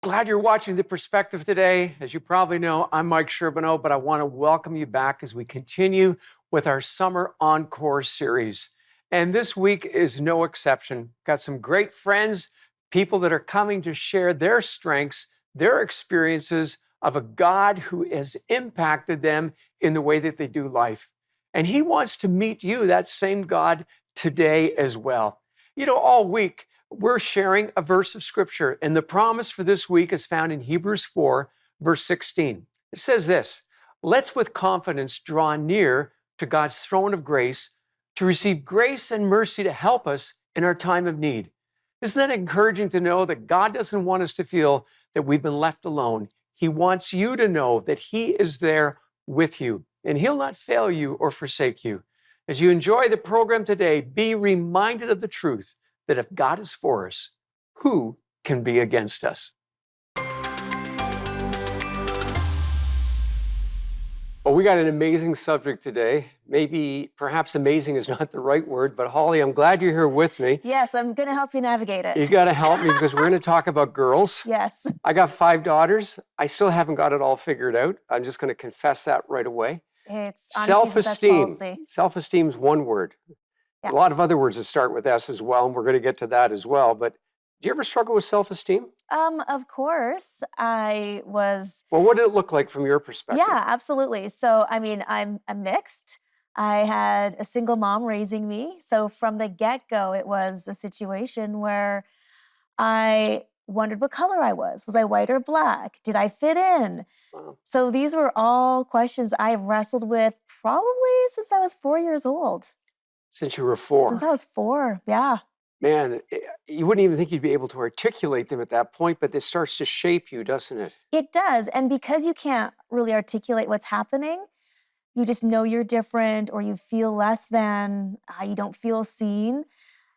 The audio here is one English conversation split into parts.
Glad you're watching The Perspective today. As you probably know, I'm Mike Sherbino, but I want to welcome you back as we continue with our Summer Encore series. And this week is no exception. Got some great friends, people that are coming to share their strengths, their experiences of a God who has impacted them in the way that they do life. And He wants to meet you, that same God, today as well. You know, all week, we're sharing a verse of scripture, and the promise for this week is found in Hebrews 4, verse 16. It says this: let's with confidence draw near to God's throne of grace to receive grace and mercy to help us in our time of need. Isn't that encouraging to know that God doesn't want us to feel that we've been left alone? He wants you to know that He is there with you, and He'll not fail you or forsake you. As you enjoy the program today, be reminded of the truth that if God is for us, who can be against us? Well, we got an amazing subject today. Maybe, perhaps amazing is not the right word, but Hollie, I'm glad you're here with me. Yes, I'm going to help you navigate it. You got to help me because we're going to talk about girls. Yes. I got 5 daughters. I still haven't got it all figured out. I'm just going to confess that right away. It's self-esteem. Self-esteem. Self-esteem is one word. Yeah. A lot of other words that start with S as well, and we're going to get to that as well. But do you ever struggle with self-esteem? Of course, I was. Well, what did it look like from your perspective? Yeah, absolutely. So, I mean, I'm mixed. I had a single mom raising me. So from the get-go, it was a situation where I wondered what color I was. Was I white or black? Did I fit in? Wow. So these were all questions I wrestled with probably since I was 4 years old. Since you were 4? Since I was 4, yeah. Man, you wouldn't even think you'd be able to articulate them at that point, but this starts to shape you, doesn't it? It does. And because you can't really articulate what's happening, you just know you're different or you feel less than, you don't feel seen.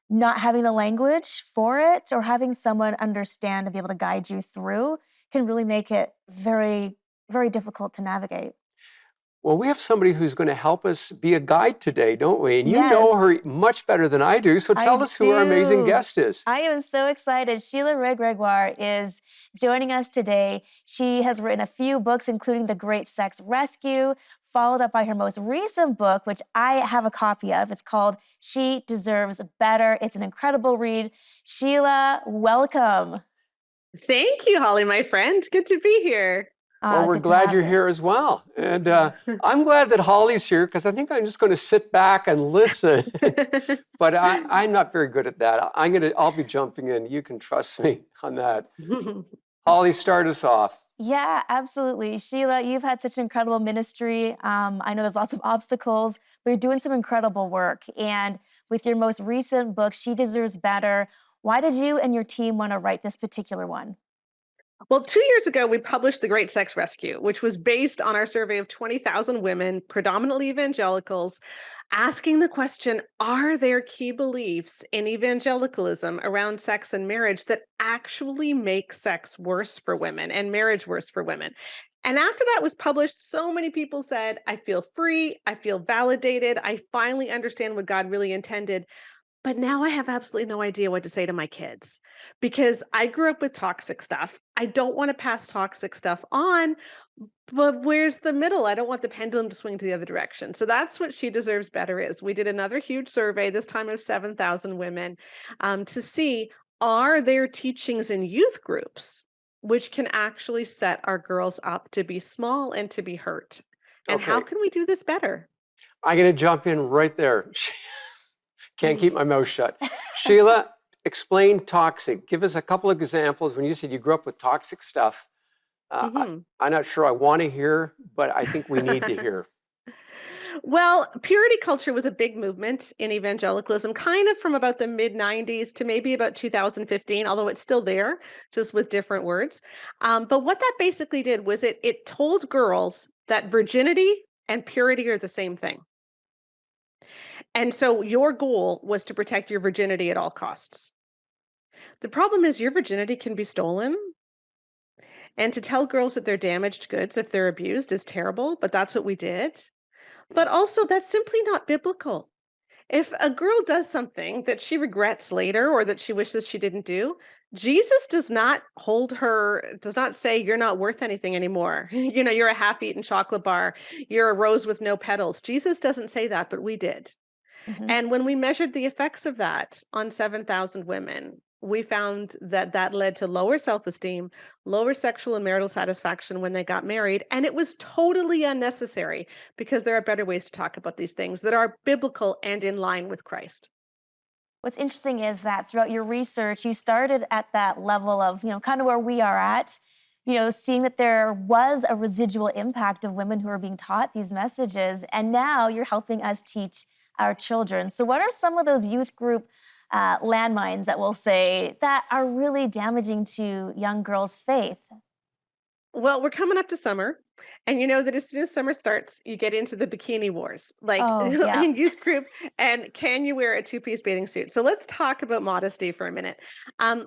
Not having the language for it or having someone understand and be able to guide you through can really make it very, very difficult to navigate. Well, we have somebody who's going to help us be a guide today, don't we? And you know her much better than I do, so tell us who our amazing guest is. I am so excited. Sheila Wray Gregoire is joining us today. She has written a few books, including The Great Sex Rescue, followed up by her most recent book, which I have a copy of. It's called She Deserves Better. It's an incredible read. Sheila, welcome. Thank you, Hollie, my friend. Good to be here. Well, we're glad you're here as well. And I'm glad that Hollie's here because I think I'm just going to sit back and listen. But I'm not very good at that. I'll be jumping in. You can trust me on that. Hollie, start us off. Yeah, absolutely. Sheila, you've had such an incredible ministry. I know there's lots of obstacles, but you're doing some incredible work. And with your most recent book, She Deserves Better, why did you and your team want to write this particular one? Well, 2 years ago, we published The Great Sex Rescue, which was based on our survey of 20,000 women, predominantly evangelicals, asking the question, are there key beliefs in evangelicalism around sex and marriage that actually make sex worse for women and marriage worse for women? And after that was published, so many people said, I feel free, I feel validated, I finally understand what God really intended. But now I have absolutely no idea what to say to my kids because I grew up with toxic stuff. I don't want to pass toxic stuff on, but where's the middle? I don't want the pendulum to swing to the other direction. So that's what She Deserves Better is. We did another huge survey, this time of 7,000 women, to see, are there teachings in youth groups which can actually set our girls up to be small and to be hurt? And how can we do this better? I'm going to jump in right there. Can't keep my mouth shut. Sheila, explain toxic. Give us a couple of examples. When you said you grew up with toxic stuff, I'm not sure I want to hear, but I think we need to hear. Well, purity culture was a big movement in evangelicalism, kind of from about the mid-90s to maybe about 2015, although it's still there, just with different words. But what that basically did was it told girls that virginity and purity are the same thing. And so your goal was to protect your virginity at all costs. The problem is your virginity can be stolen. And to tell girls that they're damaged goods if they're abused is terrible, but that's what we did. But also, that's simply not biblical. If a girl does something that she regrets later or that she wishes she didn't do, Jesus does not hold her, does not say you're not worth anything anymore. You're a half-eaten chocolate bar. You're a rose with no petals. Jesus doesn't say that, but we did. Hmm. And when we measured the effects of that on 7,000 women, we found that that led to lower self-esteem, lower sexual and marital satisfaction when they got married. And it was totally unnecessary because there are better ways to talk about these things that are biblical and in line with Christ. What's interesting is that throughout your research, you started at that level of, kind of where we are at, seeing that there was a residual impact of women who are being taught these messages. And now you're helping us teach our children. So, what are some of those youth group landmines that we'll say that are really damaging to young girls' faith? Well, we're coming up to summer, and you know that as soon as summer starts, you get into the bikini wars, like Oh, yeah. in youth group. And can you wear a two-piece bathing suit? So let's talk about modesty for a minute.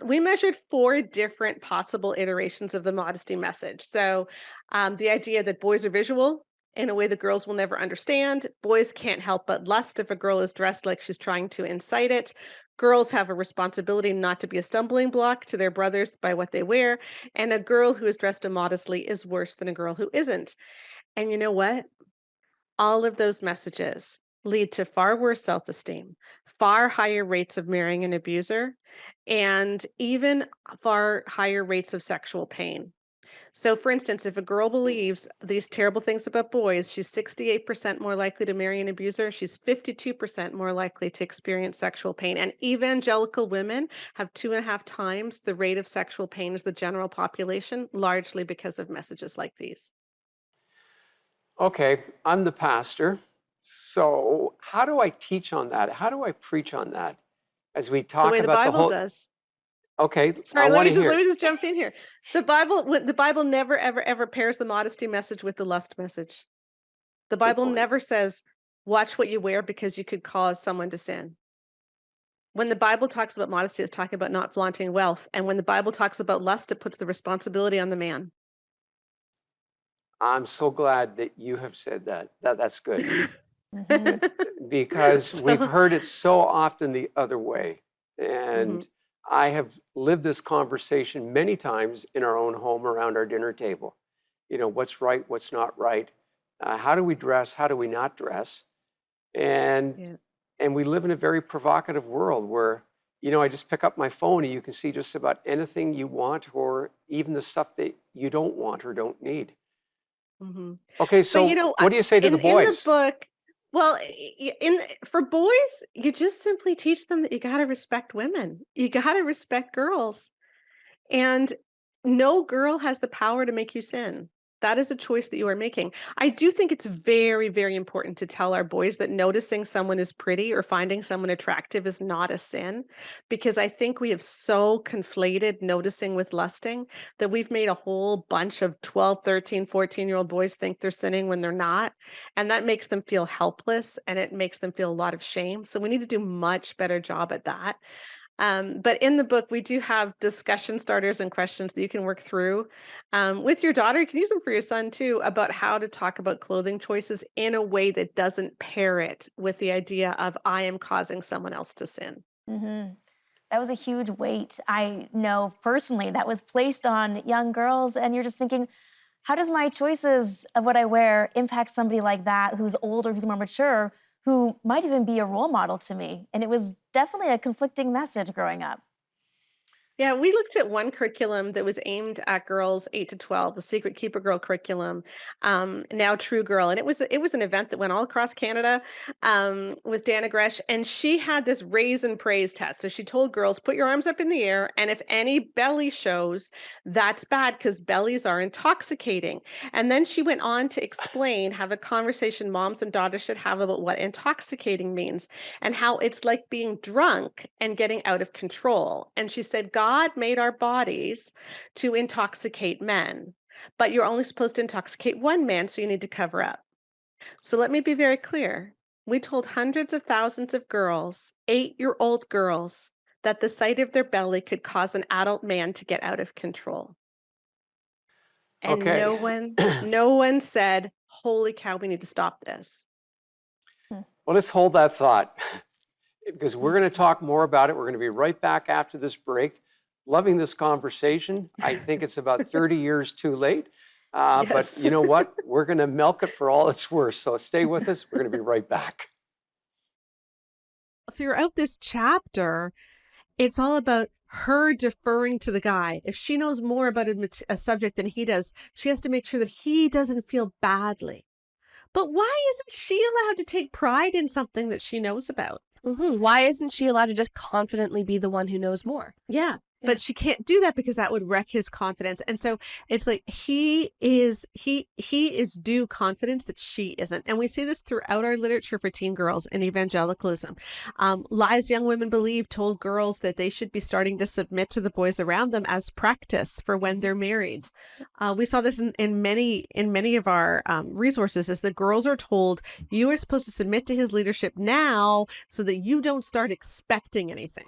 We measured 4 different possible iterations of the modesty message. So the idea that boys are visual in a way that girls will never understand. Boys can't help but lust if a girl is dressed like she's trying to incite it. Girls have a responsibility not to be a stumbling block to their brothers by what they wear, and a girl who is dressed immodestly is worse than a girl who isn't. And you know what? All of those messages lead to far worse self esteem, far higher rates of marrying an abuser, and even far higher rates of sexual pain. So, for instance, if a girl believes these terrible things about boys, she's 68% more likely to marry an abuser. She's 52% more likely to experience sexual pain. And evangelical women have 2.5 times the rate of sexual pain as the general population, largely because of messages like these. Okay, I'm the pastor. So, how do I teach on that? How do I preach on that as we The way talk the about the Bible whole? does. Okay, I Sorry, let want me to just let hear. me just jump in here. The Bible never ever ever pairs the modesty message with the lust message. The Good Bible point. never says watch what you wear because you could cause someone to sin. When the Bible talks about modesty, it's talking about not flaunting wealth. And when the Bible talks about lust, it puts the responsibility on the man. I'm so glad that you have said that. That's good Hmm. because we've So, heard it so often the other way. And mhm. I have lived this conversation many times in our own home around our dinner table. What's right, what's not right. How do we dress? How do we not dress? And Yeah. and we live in a very provocative world where, I just pick up my phone and you can see just about anything you want or even the stuff that you don't want or don't need. Mhm. Okay, But so what do you say to the in the boys? book, well, for boys, you just simply teach them that you got to respect women. You got to respect girls. And no girl has the power to make you sin. That is a choice that you are making. I do think it's very, very important to tell our boys that noticing someone is pretty or finding someone attractive is not a sin, because I think we have so conflated noticing with lusting that we've made a whole bunch of 12, 13, 14-year-old boys think they're sinning when they're not. And that makes them feel helpless and it makes them feel a lot of shame. So we need to do much better job at that. But in the book, we do have discussion starters and questions that you can work through with your daughter. You can use them for your son too, about how to talk about clothing choices in a way that doesn't pair it with the idea of I am causing someone else to sin. Hmm. That was a huge weight. I know personally that was placed on young girls, and you're just thinking, how does my choices of what I wear impact somebody like that who's older, who's more mature, who might even be a role model to me? And it was definitely a conflicting message growing up. Yeah, we looked at one curriculum that was aimed at girls 8 to 12, the Secret Keeper Girl curriculum, now True Girl, and it was an event that went all across Canada with Dana Gresh, and she had this raise and praise test. So she told girls, put your arms up in the air, and if any belly shows, that's bad because bellies are intoxicating. And then she went on to explain, have a conversation moms and daughters should have about what intoxicating means and how it's like being drunk and getting out of control. And she said, God made our bodies to intoxicate men, but you're only supposed to intoxicate one man, so you need to cover up. So let me be very clear. We told hundreds of thousands of girls, 8-year-old girls, that the sight of their belly could cause an adult man to get out of control. And Okay. no one said, holy cow, we need to stop this. Hmm. Well, let's hold that thought because we're going to talk more about it. We're going to be right back after this break. loving this conversation. I think it's about 30 years too late. But Yes. you know what? We're going to milk it for all it's worth. So stay with us. We're going to be right back. Throughout this chapter, it's all about her deferring to the guy. If she knows more about a subject than he does, she has to make sure that he doesn't feel badly. But why isn't she allowed to take pride in something that she knows about? Why isn't she allowed to just confidently be the one who knows more? Yeah. But she can't do that because that would wreck his confidence. And so it's like he is due confidence that she isn't. And we see this throughout our literature for teen girls and evangelicalism. Lies young women believe told girls that they should be starting to submit to the boys around them as practice for when they're married. We saw this in many of our resources, as the girls are told, you are supposed to submit to his leadership now so that you don't start expecting anything.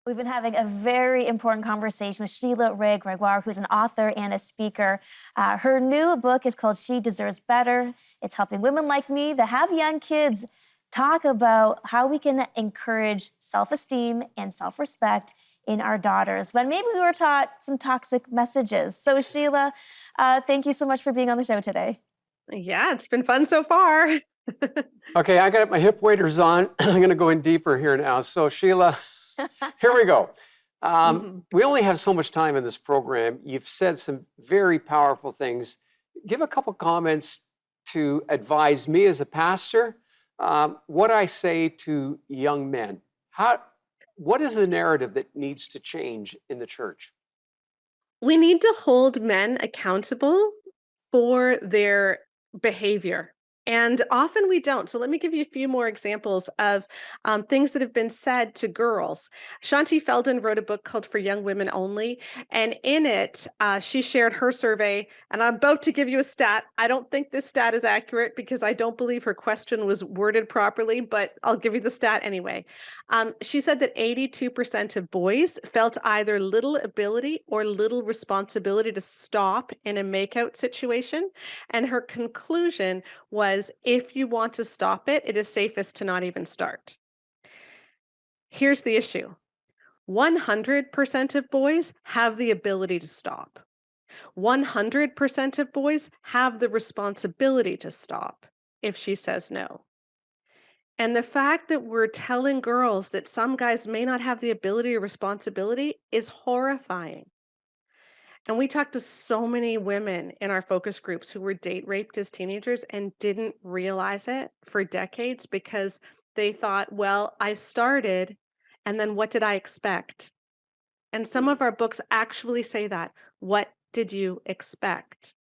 We've been having a very important conversation with Sheila Wray Gregoire, who's an author and a speaker. Her new book is called She Deserves Better. It's helping women like me that have young kids talk about how we can encourage self-esteem and self-respect in our daughters when maybe we were taught some toxic messages. So Sheila, thank you so much for being on the show today. Yeah, it's been fun so far. Okay, I got my hip waders on. I'm going to go in deeper here now. So Sheila, here we go. We only have so much time in this program. You've said some very powerful things. Give a couple comments to advise me as a pastor, what I say to young men. What is the narrative that needs to change in the church? We need to hold men accountable for their behavior. And often we don't. So let me give you a few more examples of things that have been said to girls. Shanti Feldon wrote a book called For Young Women Only. And in it, she shared her survey. And I'm about to give you a stat. I don't think this stat is accurate because I don't believe her question was worded properly, but I'll give you the stat anyway. She said that 82% of boys felt either little ability or little responsibility to stop in a makeout situation. And her conclusion was, if you want to stop it, it is safest to not even start. Here's the issue. 100% of boys have the ability to stop. 100% of boys have the responsibility to stop if she says no. And the fact that we're telling girls that some guys may not have the ability or responsibility is horrifying. And we talked to so many women in our focus groups who were date raped as teenagers and didn't realize it for decades because they thought, well, I started, and then what did I expect? And some of our books actually say that. What did you expect?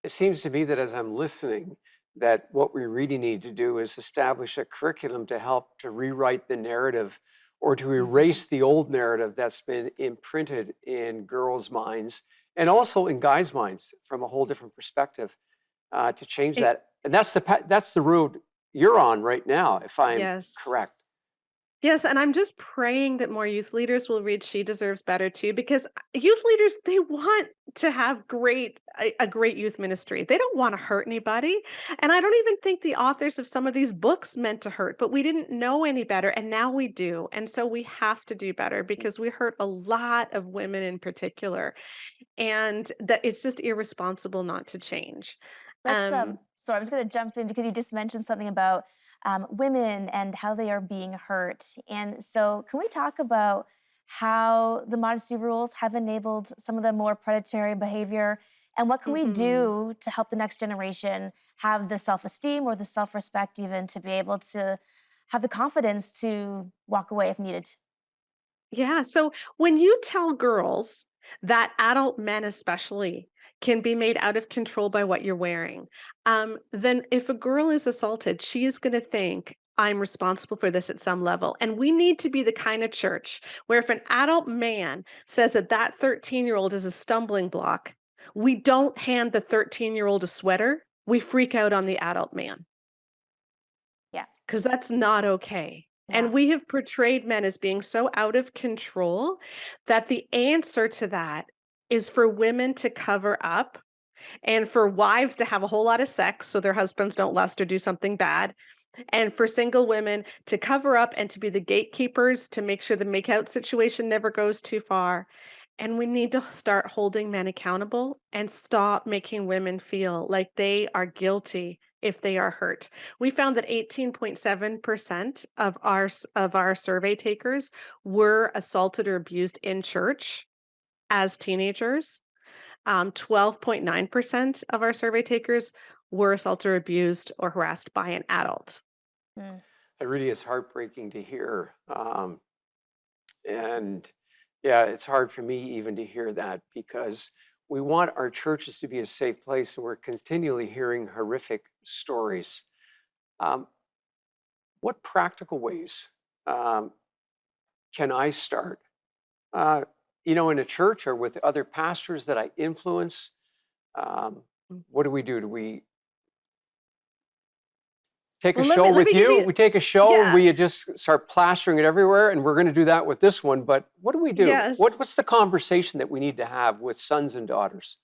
It seems to me that as I'm listening, that what we really need to do is establish a curriculum to help to rewrite the narrative or to erase the old narrative that's been imprinted in girls' minds and also in guys' minds from a whole different perspective to change that. And that's the road you're on right now, if I'm correct. Yes, and I'm just praying that more youth leaders will read She Deserves Better too, because youth leaders, they want to have a great youth ministry. They don't want to hurt anybody. And I don't even think the authors of some of these books meant to hurt, but we didn't know any better, and now we do. And so we have to do better because we hurt a lot of women in particular, and that it's just irresponsible not to change. Sorry, I was going to jump in because you just mentioned something about women and how they are being hurt. And so can we talk about how the modesty rules have enabled some of the more predatory behavior? And what can we do to help the next generation have the self-esteem or the self-respect even to be able to have the confidence to walk away if needed? Yeah, so when you tell girls that adult men especially can be made out of control by what you're wearing, then if a girl is assaulted, she is going to think, I'm responsible for this at some level. And we need to be the kind of church where if an adult man says that 13-year-old is a stumbling block, we don't hand the 13-year-old a sweater. We freak out on the adult man. Yeah. because that's not okay. Yeah. And we have portrayed men as being so out of control that the answer to that is for women to cover up and for wives to have a whole lot of sex so their husbands don't lust or do something bad, and for single women to cover up and to be the gatekeepers to make sure the makeout situation never goes too far. And we need to start holding men accountable and stop making women feel like they are guilty if they are hurt. We found that 18.7% of our survey takers were assaulted or abused in church as teenagers. 12.9% of our survey takers were assaulted or abused or harassed by an adult. Mm. It really is heartbreaking to hear. And yeah, it's hard for me even to hear that because we want our churches to be a safe place and we're continually hearing horrific stories. Um, what practical ways can I start? In a church or with other pastors that I influence? What do we do? Do we take a Well, show let with me give you? you We take a show and yeah, we just start plastering it everywhere, and we're going to do that with this one. But what do we do? yes. What's the conversation that we need to have with sons and daughters?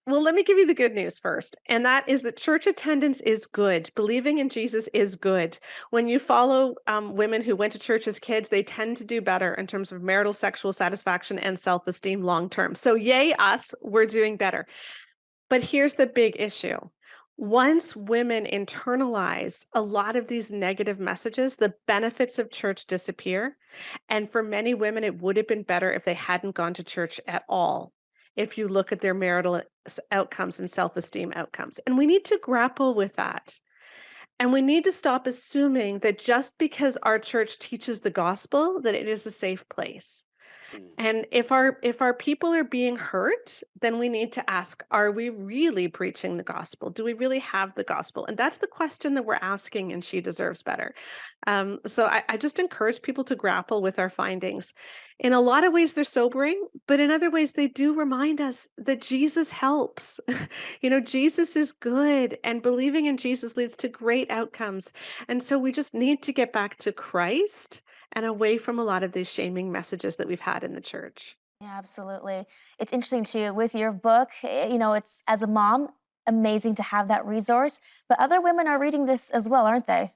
Well, let me give you the good news first. And that is that church attendance is good. Believing in Jesus is good. When you follow women who went to church as kids, they tend to do better in terms of marital sexual satisfaction and self-esteem long term. So yay us, we're doing better. But here's the big issue. Once women internalize a lot of these negative messages, the benefits of church disappear. And for many women, it would have been better if they hadn't gone to church at all. If you look at their marital outcomes and self esteem outcomes. And we need to grapple with that. And we need to stop assuming that just because our church teaches the gospel, that it is a safe place. Mm. And if our people are being hurt, then we need to ask, are we really preaching the gospel? Do we really have the gospel? And that's the question that we're asking, and She Deserves Better. So I just encourage people to grapple with our findings. In a lot of ways, they're sobering, but in other ways, they do remind us that Jesus helps. Jesus is good, and believing in Jesus leads to great outcomes. And so we just need to get back to Christ and away from a lot of these shaming messages that we've had in the church. Yeah, absolutely. It's interesting too with your book. It's as a mom, amazing to have that resource. But other women are reading this as well, aren't they?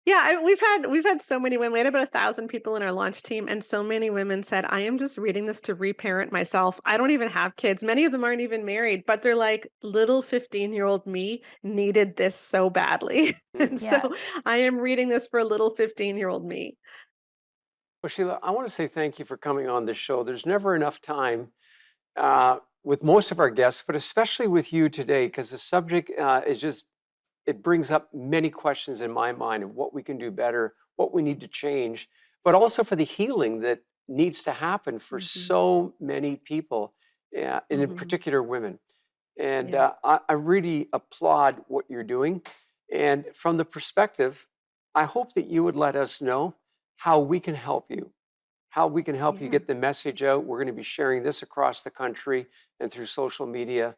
Yeah, we've had so many women. We had about 1,000 people in our launch team, and so many women said, "I am just reading this to reparent myself. I don't even have kids." Many of them aren't even married, but they're like, "Little 15-year-old me needed this so badly." Mm. And so Yeah. I am reading this for little 15-year-old me. Well, Sheila, I want to say thank you for coming on the show. There's never enough time with most of our guests, but especially with you today, because the subject it brings up many questions in my mind of what we can do better, what we need to change, but also for the healing that needs to happen for Mhm. so many people, and in Mhm. particular women. And Yeah. I really applaud what you're doing. And from the perspective, I hope that you would let us know how we can help you, how we can help you Yeah. get the message out. We're going to be sharing this across the country and through social media.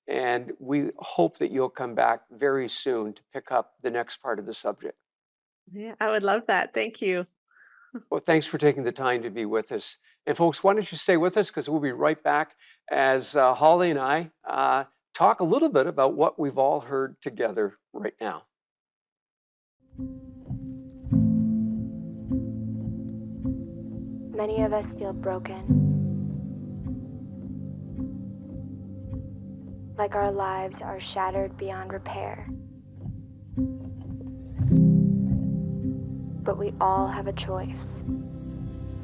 And we hope that you'll come back very soon to pick up the next part of the subject. Yeah, I would love that. Thank you. Well, thanks for taking the time to be with us. And folks, why don't you stay with us because we'll be right back as Hollie and I talk a little bit about what we've all heard together right now. Many of us feel broken, like our lives are shattered beyond repair. But we all have a choice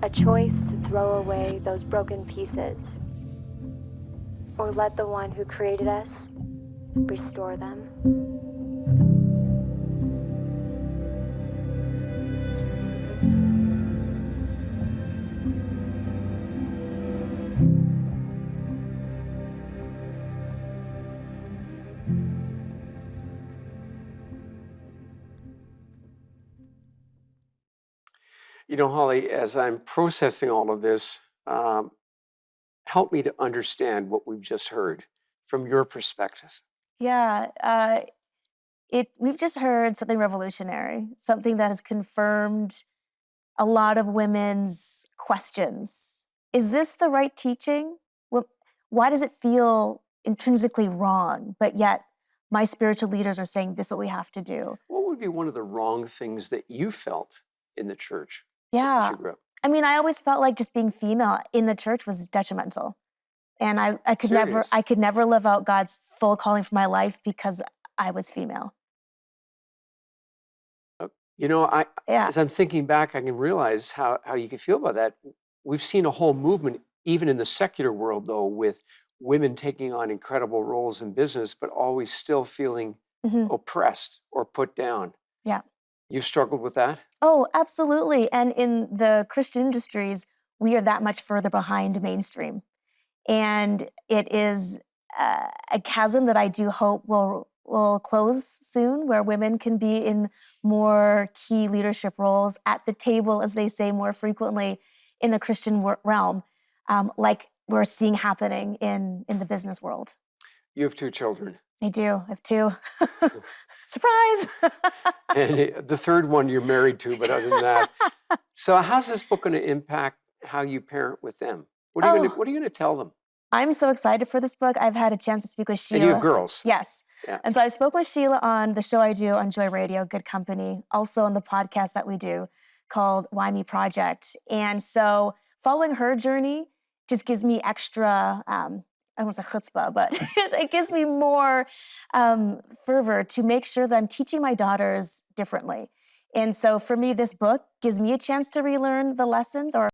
to throw away those broken pieces, or let the one who created us restore them. Hollie, as I'm processing all of this, help me to understand what we've just heard from your perspective. Yeah. we've just heard something revolutionary, something that has confirmed a lot of women's questions. Is this the right teaching? Why does it feel intrinsically wrong, but yet my spiritual leaders are saying this is what we have to do? What would be one of the wrong things that you felt in the church as Yeah. you grew up? I mean, I always felt like just being female in the church was detrimental. And I could Serious? never live out God's full calling for my life because I was female. You know, Yeah. as I'm thinking back, I can realize how you can feel about that. We've seen a whole movement, even in the secular world, though, with women taking on incredible roles in business, but always still feeling Mhm. oppressed or put down. Yeah. You've struggled with that? Oh, absolutely. And in the Christian industries, we are that much further behind mainstream. And it is a chasm that I do hope will close soon, where women can be in more key leadership roles at the table, as they say, more frequently in the Christian realm, like we're seeing happening in the business world. You have 2 children. I do. I have 2. Surprise! And the third one you're married to, but other than that. So how's this book going to impact how you parent with them? What are you going to tell them? I'm so excited for this book. I've had a chance to speak with Sheila. And you have girls. Yes. Yeah. And so I spoke with Sheila on the show I do on Joy Radio, Good Company, also on the podcast that we do called Why Me Project. And so following her journey just gives me extra, I don't want to say chutzpah, but it gives me more fervor to make sure that I'm teaching my daughters differently. And so for me, this book gives me a chance to relearn the lessons, or